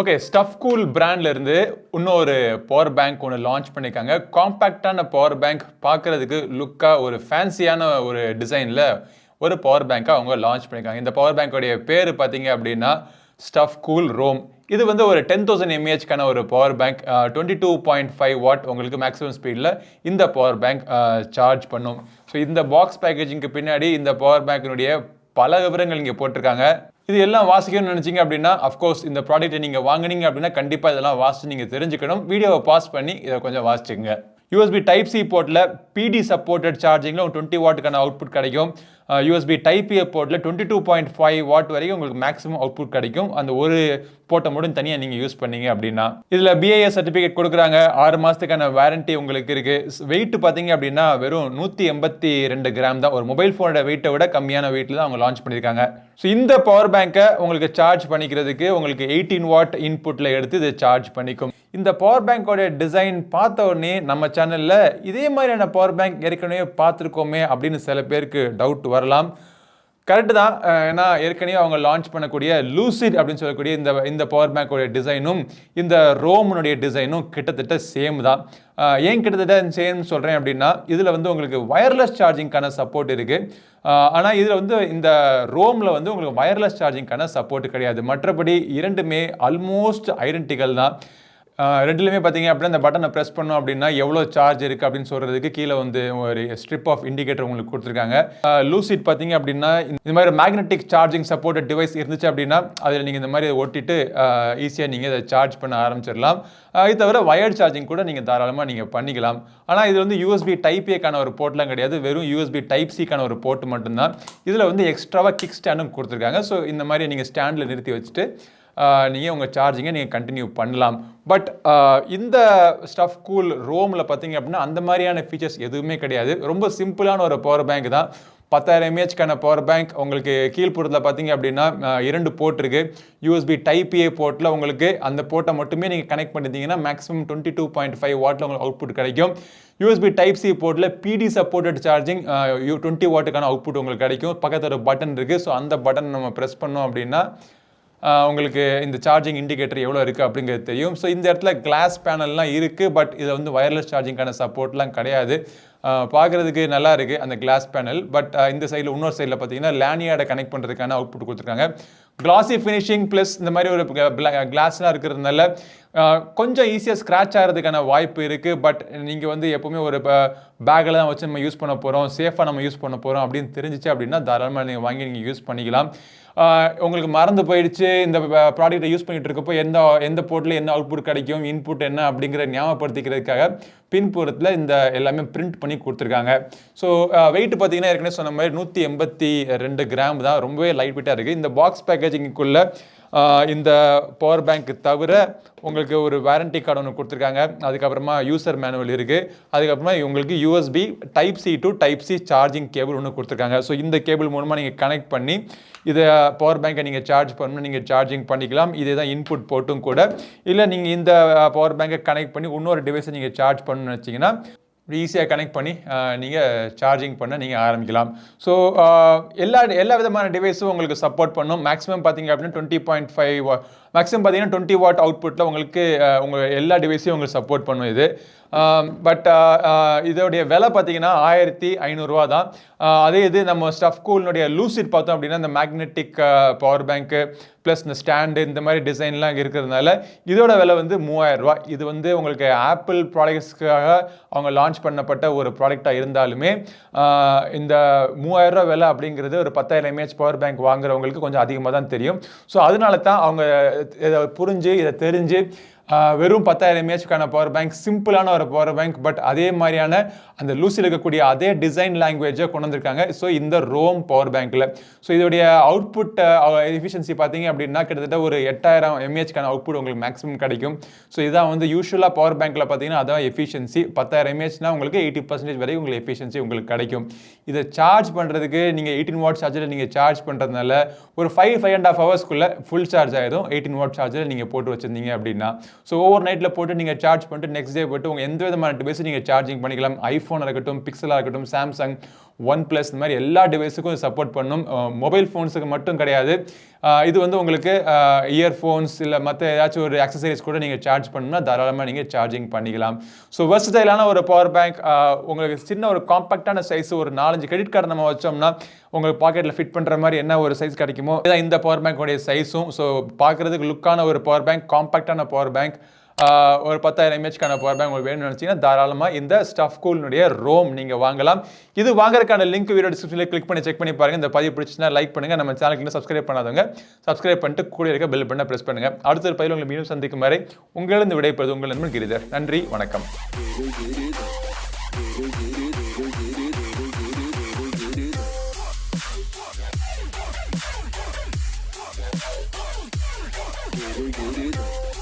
Okay, stuff cool பிராண்ட்ல இருந்து இன்னொரு பவர் பேங்க் ஒன்று லான்ச் பண்ணியிருக்காங்க. காம்பேக்டான பவர் பேங்க், பார்க்கறதுக்கு லுக்கா ஒரு ஃபேன்சியான ஒரு டிசைனில் ஒரு பவர் பேங்க்கை அவங்க லான்ச் பண்ணியிருக்காங்க. இந்த பவர் பேங்கோடைய பேர் பார்த்தீங்க அப்படின்னா ஸ்டஃப் கூல் ரோம். இது வந்து ஒரு 10,000 mAhக்கான ஒரு பவர் பேங்க். 22.5 வாட் உங்களுக்கு மேக்ஸிமம் ஸ்பீடில் இந்த பவர் பேங்க் சார்ஜ் பண்ணும். ஸோ இந்த பாக்ஸ் பேக்கேஜிங்க்கு பின்னாடி இந்த பவர் பேங்கினுடைய பல விவரங்கள் இங்கே போட்டிருக்காங்க. இது எல்லாம் வாசிக்கணும்னு நினைச்சீங்க அப்படின்னா அஃப்கோர்ஸ் இந்த ப்ராடக்ட்டை நீங்கள் வாங்குனீங்க அப்படின்னா கண்டிப்பாக இதெல்லாம் வாசிச்சு நீங்கள் தெரிஞ்சுக்கணும். வீடியோவை பாஸ் பண்ணி இதை கொஞ்சம் வாசிச்சுங்க. USB டைப் சி போர்ட்டில் PD சப்போர்ட்டட் சார்ஜிங்கில் 20 வாட்டுக்கான அவுட்புட் கிடைக்கும். USB டைப் ஏ போர்ட்டில் 22.5 வாட் வரைக்கும் உங்களுக்கு மேக்ஸிமம் அவுட்புட் கிடைக்கும். அந்த ஒரு போர்ட்டை மட்டும் தனியாக நீங்கள் யூஸ் பண்ணீங்க அப்படின்னா. இதில் BIS சர்டிஃபிகேட் கொடுக்குறாங்க. 6 மாதத்துக்கான வாரண்டி உங்களுக்கு இருக்குது. வெயிட் பார்த்தீங்க அப்படின்னா வெறும் 182 கிராம் தான். ஒரு மொபைல் ஃபோனோட வெயிட்டை விட கம்மியான வெயிட்டில் தான் அவங்க லான்ச் பண்ணியிருக்காங்க. ஸோ இந்த பவர் பேங்கை உங்களுக்கு சார்ஜ் பண்ணிக்கிறதுக்கு உங்களுக்கு 18 வாட் இன்புட்டில் எடுத்து இதை சார்ஜ் பண்ணிக்கும். இந்த பவர் பேங்கோட டிசைன் பார்த்த உடனே நம்ம சேனலில் இதே மாதிரியான பவர் பேங்க் ஏற்கனவே பார்த்துருக்கோமே அப்படின்னு சில பேருக்கு டவுட் வரலாம். கரெக்டு தான். ஏன்னா ஏற்கனவே அவங்க லான்ச் பண்ணக்கூடிய லூசிட் அப்படின்னு சொல்லக்கூடிய இந்த பவர் பேங்கோடைய டிசைனும் இந்த ரோமனுடைய டிசைனும் கிட்டத்தட்ட சேம் தான். ஏன் கிட்டத்தட்ட சேம்னு சொல்கிறேன் அப்படின்னா இதில் வந்து உங்களுக்கு வயர்லெஸ் சார்ஜிங்கான சப்போர்ட் இருக்குது. ஆனால் இதில் வந்து இந்த ரோமில் வந்து உங்களுக்கு வயர்லெஸ் சார்ஜிங்கான சப்போர்ட் கிடையாது. மற்றபடி இரண்டுமே ஆல்மோஸ்ட் ஐடென்டிக்கல் தான். ரெண்டுலையுமே பார்த்தீங்க அப்படின்னா இந்த பட்டனை ப்ரெஸ் பண்ணோம் அப்படின்னா எவ்வளோ சார்ஜ் இருக்குது அப்படின்னு சொல்கிறதுக்கு கீழே வந்து ஒரு ஸ்ட்ரிப் ஆஃப் இண்டிகேட்டர் உங்களுக்கு கொடுத்துருக்காங்க. லூசிட் பார்த்தீங்க அப்படின்னா இந்த மாதிரி மேக்னெட்டிக் சார்ஜிங் சப்போர்ட்டட் டிவைஸ் இருந்துச்சு அப்படின்னா அதில் நீங்கள் இந்த மாதிரி ஒட்டிட்டு ஈஸியாக நீங்கள் இதை சார்ஜ் பண்ண ஆரம்பிச்சிடலாம். இது தவிர வயர்ட் சார்ஜிங் கூட நீங்கள் தாராளமாக நீங்கள் பண்ணிக்கலாம். ஆனால் இது வந்து USB டைப் ஏக்கான ஒரு போர்ட்லாம் கிடையாது. வெறும் USB டைப் சிக்கான ஒரு போர்ட் மட்டும்தான். இதில் வந்து எக்ஸ்ட்ராவாக கிக் ஸ்டாண்டும் கொடுத்துருக்காங்க. ஸோ இந்த மாதிரி நீங்கள் ஸ்டாண்டில் நிறுத்தி வச்சுட்டு நீங்கள் உங்கள் சார்ஜிங்கை நீங்கள் கண்டினியூ பண்ணலாம். பட் இந்த ஸ்டஃப் கூல் ரோமில் பார்த்தீங்க அப்படின்னா அந்த மாதிரியான ஃபீச்சர்ஸ் எதுவுமே கிடையாது. ரொம்ப சிம்பிளான ஒரு பவர் பேங்க் தான். 10,000 mAhக்கான பவர் பேங்க். உங்களுக்கு கீழ்ப்புறத்தில் பார்த்தீங்க அப்படின்னா 2 போர்ட் இருக்குது. USB டைப் ஏ போர்ட்டில் உங்களுக்கு அந்த போர்ட்டை மட்டுமே நீங்கள் கனெக்ட் பண்ணிட்டீங்கன்னா மேக்ஸிமம் 22.5 வாட்டில் உங்களுக்கு அவுட்புட் கிடைக்கும். USB டைப் சி போர்ட்டில் PD சப்போர்ட்டட் சார்ஜிங் 20 வாட்டுக்கான அவுட்புட் உங்களுக்கு கிடைக்கும். பக்கத்தில் ஒரு பட்டன் இருக்குது. ஸோ அந்த பட்டன் நம்ம ப்ரெஸ் பண்ணோம் அப்படின்னா உங்களுக்கு இந்த சார்ஜிங் இண்டிகேட்டர் எவ்வளோ இருக்குது அப்படிங்கிறது தெரியும். ஸோ இந்த இடத்துல கிளாஸ் பேனல்லாம் இருக்குது. பட் இதில் வந்து வயர்லெஸ் சார்ஜிங்கான சப்போர்ட்லாம் கிடையாது. பார்க்குறதுக்கு நல்லா இருக்குது அந்த கிளாஸ் பேனல். பட் இந்த சைடில் இன்னொரு சைடில் பார்த்தீங்கன்னா லேனியார்டை கனெக்ட் பண்ணுறதுக்கான அவுட்புட் கொடுத்துருக்காங்க. கிளாசி ஃபினிஷிங் ப்ளஸ் இந்த மாதிரி ஒரு கிளாஸ்லாம் இருக்கிறதுனால கொஞ்சம் ஈஸியாக ஸ்க்ராட்ச் ஆகிறதுக்கான வாய்ப்பு இருக்குது. பட் நீங்கள் வந்து எப்போவுமே ஒரு பேக்கில் தான் வச்சு நம்ம யூஸ் பண்ண போகிறோம், சேஃபாக நம்ம யூஸ் பண்ண போகிறோம் அப்படின்னு தெரிஞ்சிச்சு அப்படின்னா தாராளமாக நீங்கள் வாங்கி நீங்கள் யூஸ் பண்ணிக்கலாம். உங்களுக்கு மறந்து போயிடுச்சு இந்த ப்ராடக்ட்டை யூஸ் பண்ணிட்டு இருக்கப்போ எந்த போர்ட்டில் என்ன அவுட்புட் கிடைக்கும், இன்புட் என்ன அப்படிங்கிற ஞாபகப்படுத்திக்கிறதுக்காக பின்புறத்தில் இந்த எல்லாமே பிரிண்ட் பண்ணி கொடுத்துருக்காங்க. ஸோ வெயிட் பார்த்தீங்கன்னா ஏற்கனவே சொன்ன மாதிரி 182 கிராம் தான். ரொம்பவே லைட் வெயிட்டாக இருக்குது. இந்த பாக்ஸ் பேக்கேஜிங்குள்ளே இந்த பவர் பேங்க் தவிர உங்களுக்கு ஒரு வாரண்டி கார்டு ஒன்று கொடுத்துருக்காங்க. அதுக்கப்புறமா யூசர் மேனுவல் இருக்குது. அதுக்கப்புறமா உங்களுக்கு USB type C to type C charging cable ஒன்று கொடுத்துருக்காங்க. ஸோ இந்த கேபிள் மூலமாக நீங்கள் கனெக்ட் பண்ணி இதை பவர் பேங்கை நீங்கள் சார்ஜ் பண்ணணும், நீங்கள் சார்ஜிங் பண்ணிக்கலாம். இதே தான் இன்புட் போட்டும் கூட. இல்லை நீங்கள் இந்த பவர் பேங்கை கனெக்ட் பண்ணி இன்னொரு டிவைஸை நீங்கள் சார்ஜ் பண்ணணும்னு வச்சிங்கன்னா ஈஸியாக கனெக்ட் பண்ணி நீங்கள் சார்ஜிங் பண்ண நீங்கள் ஆரம்பிக்கலாம். ஸோ எல்லா விதமான டிவைஸும் உங்களுக்கு சப்போர்ட் பண்ணும். மேக்ஸிமம் பார்த்தீங்க அப்படின்னா 20.5 மேக்ஸிமம் பார்த்தீங்கன்னா 20 வாட் அவுட்புட்டில் உங்களுக்கு உங்கள் எல்லா டிவைஸையும் உங்களுக்கு சப்போர்ட் பண்ணும் இது. பட் இதோடைய விலை பார்த்தீங்கன்னா 1,500 ரூபா தான். அதே இது நம்ம ஸ்டஃப் கூல்னுடைய லூசிட் பார்த்தோம் அப்படின்னா இந்த மேக்னெட்டிக் பவர் பேங்க்கு ப்ளஸ் இந்த ஸ்டாண்டு இந்த மாதிரி டிசைன்லாம் இருக்கிறதுனால இதோட விலை வந்து 3000 ரூபா. இது வந்து உங்களுக்கு ஆப்பிள் ப்ராடக்ட்ஸ்க்காக அவங்க லான்ச் பண்ணப்பட்ட ஒரு ப்ராடக்டாக இருந்தாலுமே இந்த 3000 ரூபா விலை அப்படிங்கிறது ஒரு 10,000 mAh பவர் பேங்க் வாங்குறவங்களுக்கு கொஞ்சம் அதிகமாக தான் தெரியும். ஸோ அதனால தான் அவங்க இதை புரிஞ்சு இதை தெரிஞ்சு வெறும் 10,000 mAhக்கான பவர் பேங்க், சிம்பிளான ஒரு பவர் பேங்க், பட் அதே மாதிரியான அந்த லூசில் இருக்கக்கூடிய அதே டிசைன் லாங்குவேஜை கொண்டு வந்திருக்காங்க. ஸோ இந்த ரோம் பவர் பேங்க்கில் ஸோ இதோடைய அவுட்புட் எஃபிஷியன்சி பார்த்தீங்க அப்படின்னா கிட்டத்தட்ட ஒரு 8,000 mAhக்கான அவுட்புட் உங்களுக்கு மேக்ஸிமம் கிடைக்கும். ஸோ இதான் வந்து யூஸ்வலாக பவர் பேங்க்கில் பார்த்தீங்கன்னா அதான் எஃபிஷியன்சி. 10,000 mAhனா உங்களுக்கு 80% வரைக்கும் உங்களுக்கு எஃபிஷியன்சி உங்களுக்கு கிடைக்கும். இதை சார்ஜ் பண்ணுறதுக்கு நீங்கள் 18 வாட் சார்ஜரில் நீங்கள் சார்ஜ் பண்ணுறதுனால ஒரு 5.5 ஹவர்ஸ்க்குள்ளே ஃபுல் சார்ஜ் ஆகிடும். 18 வாட் சார்ஜரில் நீங்கள் போட்டு வச்சுருந்தீங்க அப்படின்னா. ஸோ ஓவர் நைட்டில் போட்டு நீங்கள் சார்ஜ் பண்ணிட்டு நெக்ஸ்ட் டே போட்டு உங்கள் எந்த விதமான டிவைஸும் நீங்கள் சார்ஜிங் பண்ணிக்கலாம். ஐஃபோனாக இருக்கட்டும், பிக்சலாக இருக்கட்டும், சாம்சங் OnePlus இந்த மாதிரி எல்லா டிவைஸுக்கும் சப்போர்ட் பண்ணும். மொபைல் ஃபோன்ஸுக்கு மட்டும் கிடையாது. இது வந்து உங்களுக்கு இயர்ஃபோன்ஸ் இல்லை மற்ற ஏதாச்சும் ஒரு அக்சசரிஸ் கூட நீங்கள் சார்ஜ் பண்ணணும்னா தாராளமாக நீங்கள் சார்ஜிங் பண்ணிக்கலாம். ஸோ வெர்சடைலான ஒரு பவர் பேங்க், உங்களுக்கு சின்ன ஒரு காம்பாக்டான சைஸ், ஒரு 4-5 கிரெடிட் கார்டு நம்ம வச்சோம்னா உங்களுக்கு பாக்கெட்டில் ஃபிட் பண்ணுற மாதிரி என்ன ஒரு சைஸ் கிடைக்குமோ இதான் இந்த பவர் பேங்க் சைஸும். ஸோ பார்க்குறதுக்கு லுக்கான ஒரு பவர் பேங்க், காம்பாக்டான பவர் பேங்க், ஒரு 10,000 mAhக்கான பவர் பேங்க் உங்களுக்கு வேணும்னு நினச்சிங்கன்னா தாராளமாக இந்த ஸ்டஃப் கூல்னுடைய ரோம் நீங்கள் வாங்கலாம். இது வாங்குறதுக்கான லிங்க் வீடியோ டிஸ்கிரிப்ஷனில் கிளிக் பண்ணி செக் பண்ணி பாருங்கள். இந்த பதிவு பிடிச்சினா லைக் பண்ணுங்கள். நம்ம சேனலுக்கு சப்ஸ்கிரைப் பண்ணாதவங்க சப்ஸ்கிரைப் பண்ணிட்டு கூட இருக்க பெல் பட்டனை ப்ரெஸ் பண்ணுங்கள். அடுத்த ஒரு பதிவில் உங்களுக்கு மீண்டும் சந்திக்கும் வரை உங்களிருந்து விடைபெறுவது உங்கள் நண்பன் கிரிதர். நன்றி, வணக்கம். Get it.